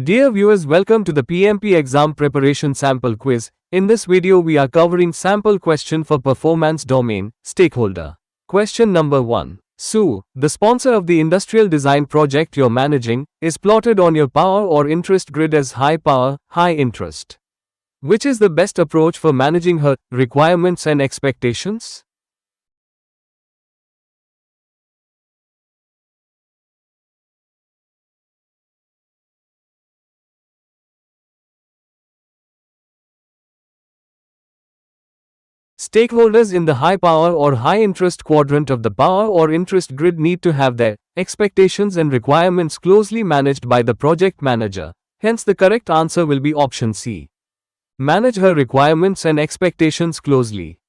Dear viewers, welcome to the PMP exam preparation sample quiz. In this video we are covering sample question for performance domain, stakeholder. Question number 1. Sue, the sponsor of the industrial design project you're managing, is plotted on your power or interest grid as high power, high interest. Which is the best approach for managing her requirements and expectations? Stakeholders in the high power or high interest quadrant of the power or interest grid need to have their expectations and requirements closely managed by the project manager. Hence, the correct answer will be option C. Manage her requirements and expectations closely.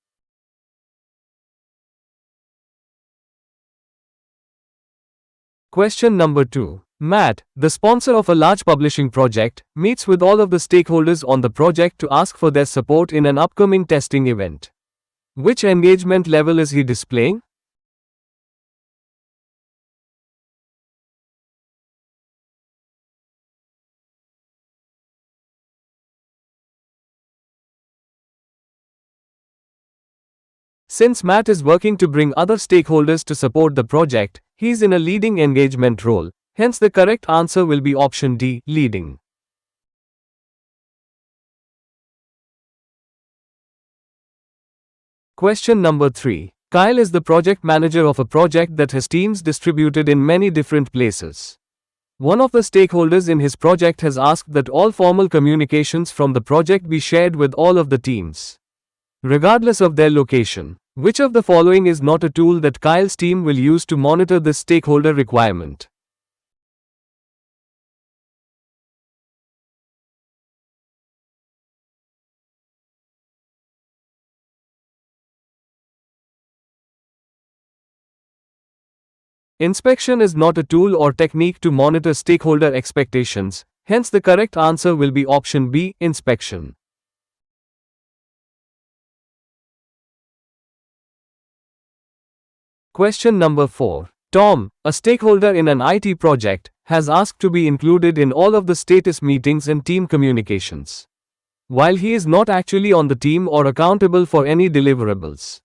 Question number 2. Matt, the sponsor of a large publishing project, meets with all of the stakeholders on the project to ask for their support in an upcoming testing event. Which engagement level is he displaying? Since Matt is working to bring other stakeholders to support the project, he is in a leading engagement role. Hence, the correct answer will be option D, leading. Question number 3. Kyle is the project manager of a project that has teams distributed in many different places. One of the stakeholders in his project has asked that all formal communications from the project be shared with all of the teams, regardless of their location. Which of the following is not a tool that Kyle's team will use to monitor this stakeholder requirement? Inspection is not a tool or technique to monitor stakeholder expectations. Hence, the correct answer will be option B, inspection. Question number 4. Tom, a stakeholder in an IT project, has asked to be included in all of the status meetings and team communications, while he is not actually on the team or accountable for any deliverables.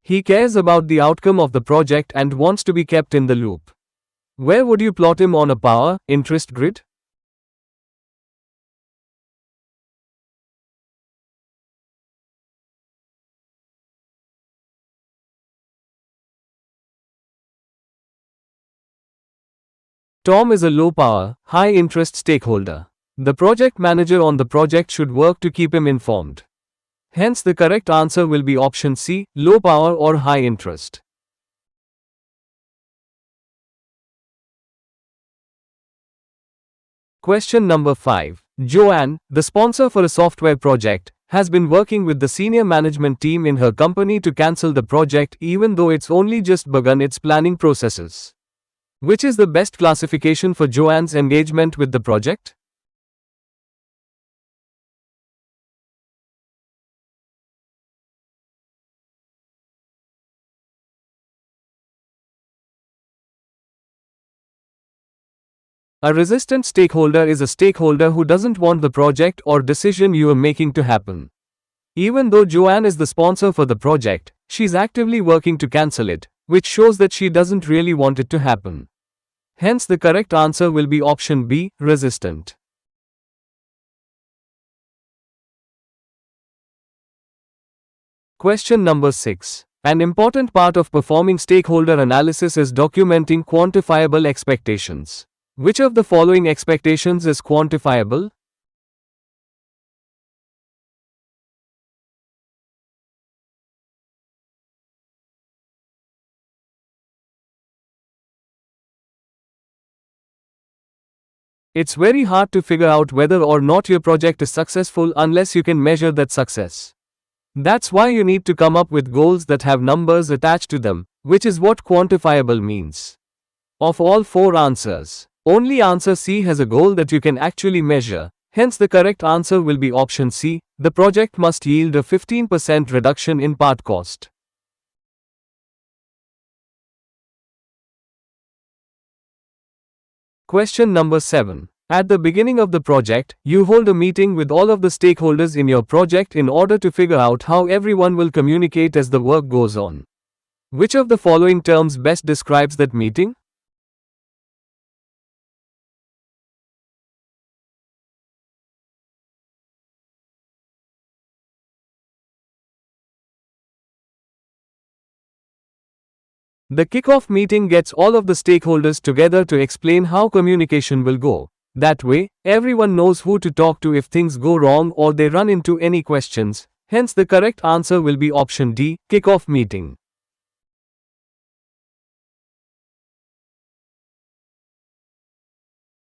He cares about the outcome of the project and wants to be kept in the loop. Where would you plot him on a power, interest grid? Tom is a low power, high interest stakeholder. The project manager on the project should work to keep him informed. Hence, the correct answer will be option C, low power or high interest. Question number 5. Joanne, the sponsor for a software project, has been working with the senior management team in her company to cancel the project even though it's only just begun its planning processes. Which is the best classification for Joanne's engagement with the project? A resistant stakeholder is a stakeholder who doesn't want the project or decision you are making to happen. Even though Joanne is the sponsor for the project, she's actively working to cancel it, which shows that she doesn't really want it to happen. Hence, the correct answer will be option B, resistant. Question number 6. An important part of performing stakeholder analysis is documenting quantifiable expectations. Which of the following expectations is quantifiable? It's very hard to figure out whether or not your project is successful unless you can measure that success. That's why you need to come up with goals that have numbers attached to them, which is what quantifiable means. Of all 4 answers, only answer C has a goal that you can actually measure. Hence, the correct answer will be option C. The project must yield a 15% reduction in part cost. Question number 7. At the beginning of the project, you hold a meeting with all of the stakeholders in your project in order to figure out how everyone will communicate as the work goes on. Which of the following terms best describes that meeting? The kickoff meeting gets all of the stakeholders together to explain how communication will go. That way, everyone knows who to talk to if things go wrong or they run into any questions. Hence, the correct answer will be option D, kickoff meeting.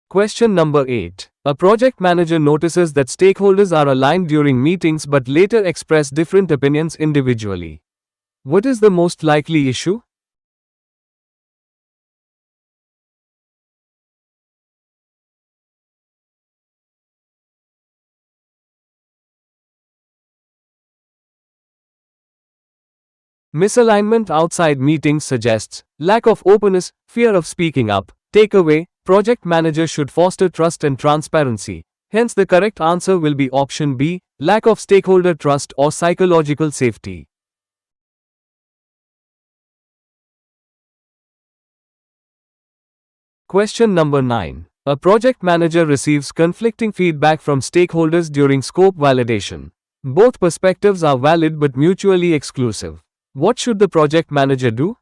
Question number 8. A project manager notices that stakeholders are aligned during meetings but later express different opinions individually. What is the most likely issue? Misalignment outside meetings suggests lack of openness, fear of speaking up. Takeaway: project manager should foster trust and transparency. Hence, the correct answer will be option B, lack of stakeholder trust or psychological safety. Question number 9. A project manager receives conflicting feedback from stakeholders during scope validation. Both perspectives are valid but mutually exclusive. What should the project manager do?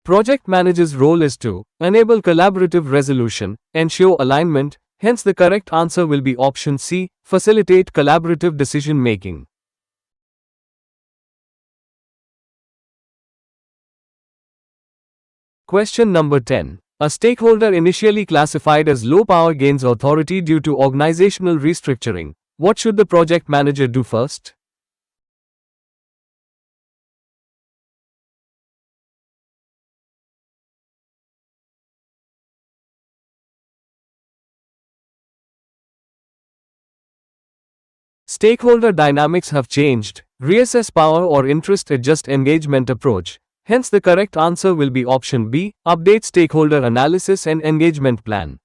Project manager's role is to enable collaborative resolution, ensure alignment. Hence, the correct answer will be option C, facilitate collaborative decision making. Question number 10. A stakeholder initially classified as low power gains authority due to organizational restructuring. What should the project manager do first? Stakeholder dynamics have changed. Reassess power or interest, adjust engagement approach. Hence, the correct answer will be option B, update stakeholder analysis and engagement plan.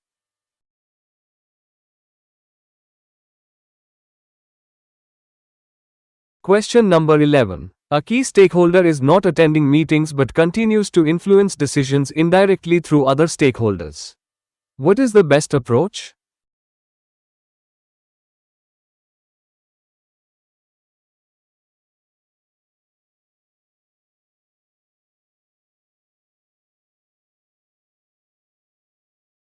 Question number 11. A key stakeholder is not attending meetings but continues to influence decisions indirectly through other stakeholders. What is the best approach?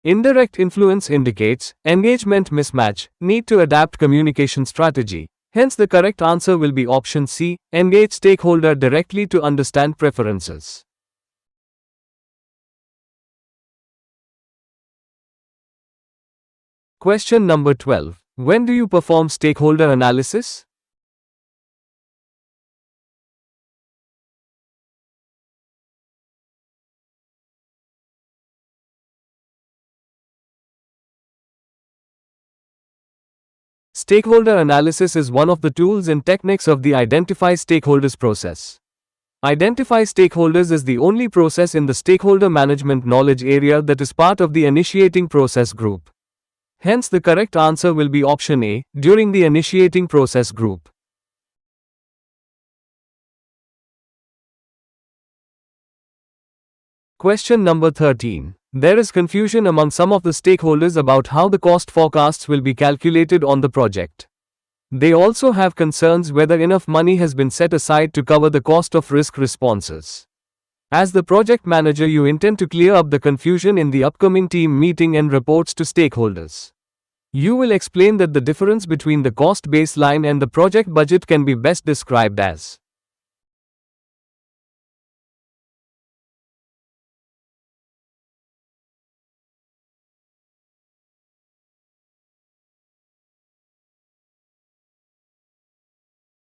Indirect influence indicates engagement mismatch, need to adapt communication strategy. Hence, the correct answer will be option C, engage stakeholder directly to understand preferences. Question number 12. When do you perform stakeholder analysis? Stakeholder analysis is one of the tools and techniques of the Identify Stakeholders process. Identify Stakeholders is the only process in the stakeholder management knowledge area that is part of the initiating process group. Hence, the correct answer will be option A, during the initiating process group. Question number 13. There is confusion among some of the stakeholders about how the cost forecasts will be calculated on the project. They also have concerns whether enough money has been set aside to cover the cost of risk responses. As the project manager, you intend to clear up the confusion in the upcoming team meeting and reports to stakeholders. You will explain that the difference between the cost baseline and the project budget can be best described as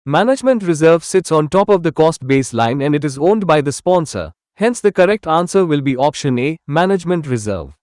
management reserve sits on top of the cost baseline and it is owned by the sponsor. Hence, the correct answer will be option A, management reserve.